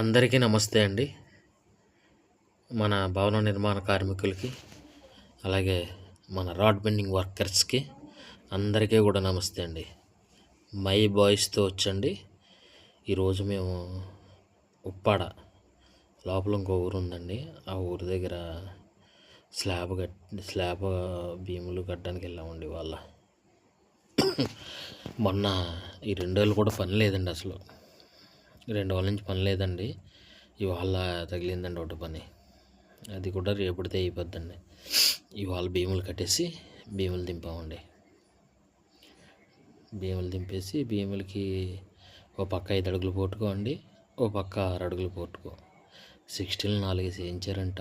అందరికీ నమస్తే అండి. మన భవన నిర్మాణ కార్మికులకి, అలాగే మన రాడ్ బెండింగ్ వర్కర్స్కి అందరికీ కూడా నమస్తే అండి. మై బాయ్స్తో వచ్చండి. ఈరోజు మేము ఉప్పాడ లోపల ఇంకో ఊరు ఉందండి. ఆ ఊరి దగ్గర స్లాబ్ భీములు కట్టడానికి వెళ్ళామండి. వాళ్ళ మొన్న ఈ 2 రోజులు కూడా పని లేదండి. అసలు 2 రోజుల నుంచి పని లేదండి. ఇవాళ తగిలిందండి ఒకటి పని. అది కూడా రేపటితే అయిపోద్దండి. ఇవాళ భీములు కట్టేసి భీములు దింపామండి. భీములు దింపేసి భీములకి ఓ పక్క 5 అడుగులు పోటుకో అండి, ఓ పక్క 6 అడుగులు పోటుకో. 16 4 వేయించారండి.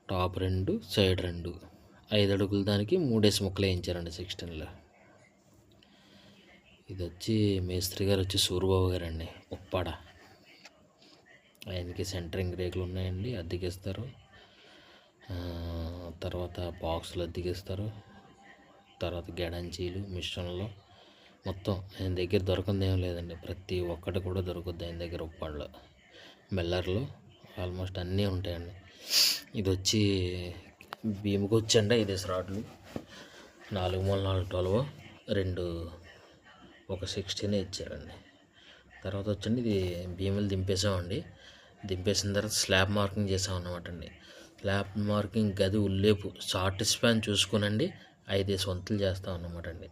టాప్ 2, సైడ్ 2, 5 అడుగులు దానికి 3 ముక్కలు వేయించారండి 16లో. ఇది వచ్చి మేస్త్రి గారు వచ్చి సూరిబాబు గారండి, ఉప్పాడ. ఆయనకి సెంటరింగ్ రేకులు ఉన్నాయండి, అద్దెకిస్తారు. తర్వాత బాక్సులు అద్దెకిస్తారు. తర్వాత గెడంచీలు, మిషన్లు మొత్తం ఆయన దగ్గర దొరకంది ఏం లేదండి. ప్రతి ఒక్కటి కూడా దొరుకుద్ది ఆయన దగ్గర. ఉప్పాడలో మెల్లర్లు ఆల్మోస్ట్ అన్నీ ఉంటాయండి. ఇది వచ్చి భీముకి వచ్చండి 5 రాడ్లు, 4 మూల 4 12, 2 ఒక 16 ఇచ్చారండి. తర్వాత వచ్చండి ఇది భీములు దింపేసామండి. దింపేసిన తర్వాత స్లాబ్ మార్కింగ్ చేసామన్నమాట అండి. స్లాబ్ మార్కింగ్ గది ఉల్లేపు షార్ట్ స్పాన్ చూసుకునండి 5 వంతులు చేస్తాం అన్నమాట అండి.